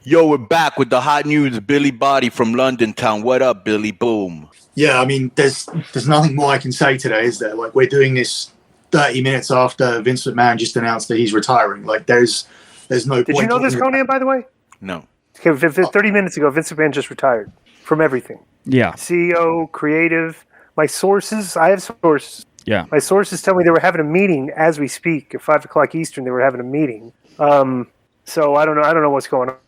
Yo, we're back with the hot news. Billy Body from London town. What up, Billy? Boom. Yeah, I mean, there's nothing more I can say today, is there? Like, we're doing this 30 minutes after Vince McMahon just announced that he's retiring. Like, there's no point. Did you know this, Conan, by the way? No. Okay, 30 minutes ago, Vince McMahon just retired from everything. Yeah. CEO, creative. My sources, I have sources. Yeah. My sources tell me they were having a meeting as we speak at 5 o'clock Eastern. They were having a meeting. So I don't know what's going on.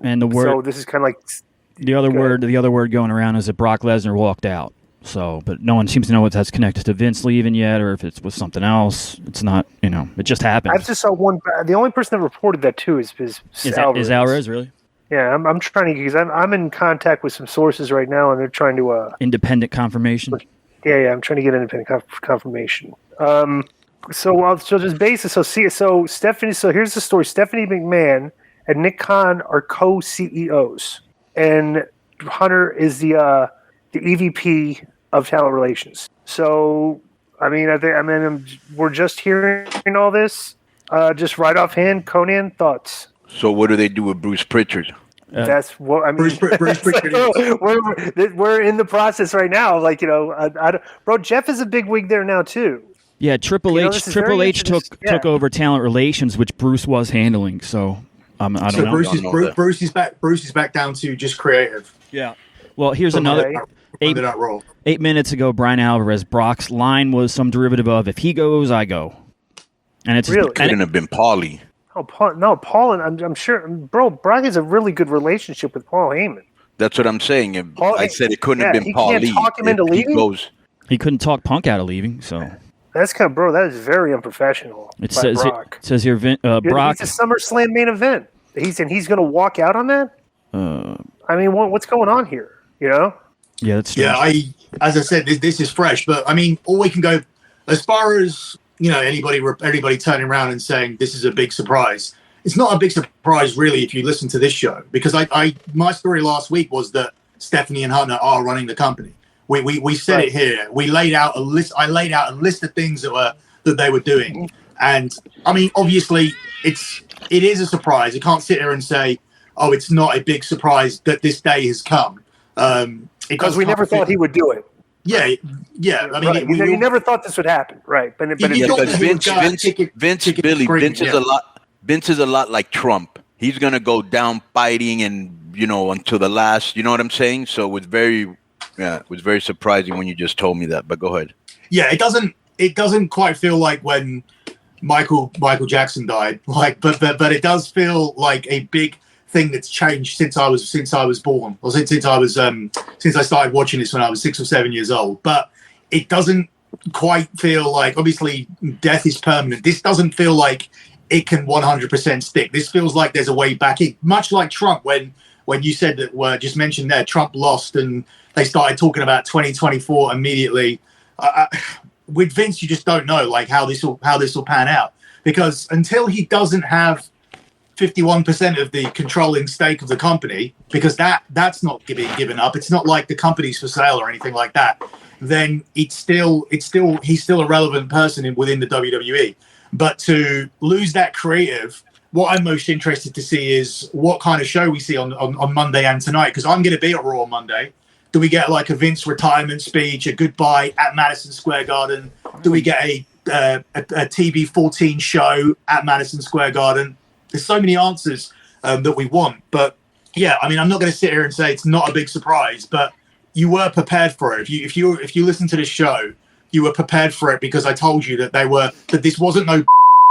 And the word. So this is kind of like the other word going around is that Brock Lesnar walked out. So, but no one seems to know what that's connected to Vince leaving yet, or if it was something else. It's not, it just happened. I just saw one. The only person that reported that too is Alvarez. Is Alvarez really? Yeah, I'm trying to, because I'm in contact with some sources right now, and they're trying to independent confirmation. Yeah, I'm trying to get independent confirmation. So just basis. So Stephanie. So here's the story. Stephanie McMahon and Nick Khan are co-CEOs, and Hunter is the EVP of talent relations. So I mean, we're just hearing all this, just right offhand. Conan, thoughts? So what do they do with Bruce Pritchard? That's what I mean. Bruce Pritchard. We're in the process right now. Like, bro, Jeff is a big wig there now too. Yeah, Triple H took over talent relations, which Bruce was handling. So I don't know. Bruce is back down to just creative. Yeah. Well, here's another. 8 minutes ago, Brian Alvarez, Brock's line was some derivative of "If he goes, I go," and it's really couldn't have been Paulie. Oh, Paul, and I'm sure, bro. Brock has a really good relationship with Paul Heyman. That's what I'm saying. I said it couldn't have been Paul Lee. Can't talk him into leaving. He couldn't talk Punk out of leaving, so. That's kind of, bro. That is very unprofessional. It says here, Brock. It's a SummerSlam main event. He's going to walk out on that. I mean, what's going on here? Yeah, that's true. Yeah, as I said, this is fresh, but I mean, all we can go as far as anybody turning around and saying this is a big surprise. It's not a big surprise, really, if you listen to this show, because my story last week was that Stephanie and Hunter are running the company. We said it here. We laid out a list. I laid out a list of things that they were doing, and I mean, obviously, it is a surprise. You can't sit there and say, "Oh, it's not a big surprise that this day has come." Because we never thought he would do it. Yeah. I mean, right. You never thought this would happen, right? But Vince is a lot like Trump. He's gonna go down fighting, and until the last. You know what I'm saying? So it was very surprising when you just told me that. But go ahead. Yeah, it doesn't quite feel like when Michael Jackson died, but it does feel like a big thing that's changed since I was born, or since I started watching this when I was 6 or 7 years old. But it doesn't quite feel like, obviously, death is permanent. This doesn't feel like it can 100% stick. This feels like there's a way back. Much like Trump, when you said that, just mentioned there, Trump lost and they started talking about 2024 immediately. With Vince, you just don't know like how this will pan out, because until he doesn't have 51% of the controlling stake of the company, because that's not being given up. It's not like the company's for sale or anything like that. Then he's still a relevant person within the WWE. But to lose that creative, what I'm most interested to see is what kind of show we see on Monday and tonight, because I'm going to be at Raw on Monday. Do we get like a Vince retirement speech, a goodbye at Madison Square Garden? Do we get a TV 14 show at Madison Square Garden? There's so many answers that we want. But yeah, I mean, I'm not going to sit here and say it's not a big surprise, but you were prepared for it. If you listen to this show, you were prepared for it, because I told you that this wasn't no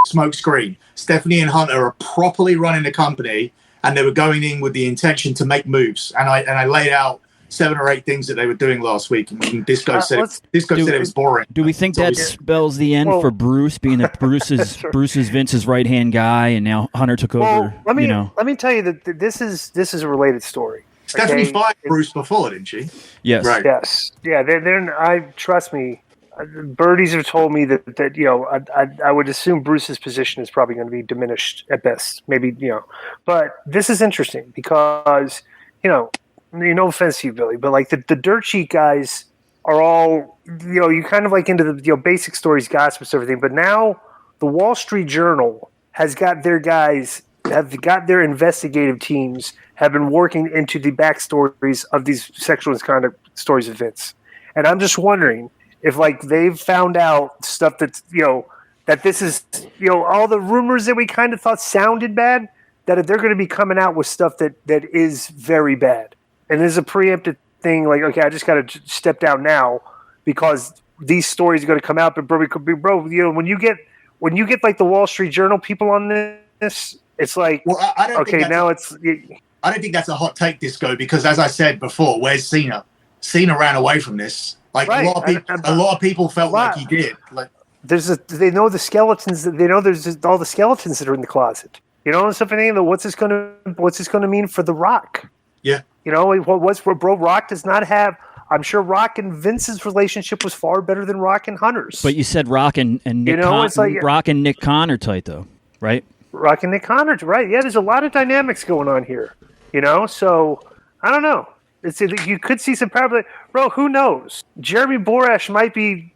smoke screen. Stephanie and Hunter are properly running the company, and they were going in with the intention to make moves. And I laid out 7 or 8 things that they were doing last week, and Disco said it was boring. Do we think that spells the end for Bruce, being that Bruce is Vince's right hand guy, and now Hunter took over? Let me tell you that this is a related story. Stephanie fired Bruce before, didn't she? Yes. Right. Yes. Yeah. Trust me. Birdies have told me that I would assume Bruce's position is probably going to be diminished at best. Maybe but this is interesting because no offense to you, Billy, but like the dirt sheet guys are all you kind of like into the basic stories, gossips, everything. But now the Wall Street Journal has got their guys have got their investigative teams have been working into the backstories of these sexual misconduct stories of Vince. And I'm just wondering if like they've found out stuff that's, that this is, all the rumors that we kind of thought sounded bad, that they're going to be coming out with stuff that is very bad. And there's a preempted thing like, okay, I just got to step down now because these stories are going to come out. But bro, when you get like the Wall Street Journal people on this, it's like, well, I don't okay, now it's. I don't think that's a hot take, Disco, because as I said before, where's Cena? Cena ran away from this. Like right. a lot of people felt like he did. Like they know the skeletons. They know there's all the skeletons that are in the closet. Something. What's this going to mean for The Rock? Yeah. Bro? Rock does not have. I'm sure Rock and Vince's relationship was far better than Rock and Hunter's. But you said Rock and Nick Rock and Nick Khan are tight though, right? Rock and Nick Khan are right. Yeah, there's a lot of dynamics going on here. So I don't know. You could see some probably, bro. Who knows? Jeremy Borash might be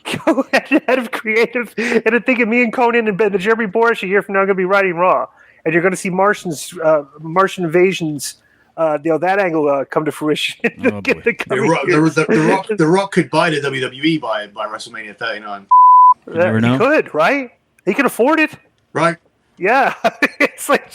head of creative, and I'm thinking me and Conan and the Jeremy Borash a year from now are going to be writing Raw, and you're going to see Martian invasions. That angle come to fruition. The Rock could buy the WWE by WrestleMania 39. You never know. He could, right? He can afford it, right? Yeah, it's like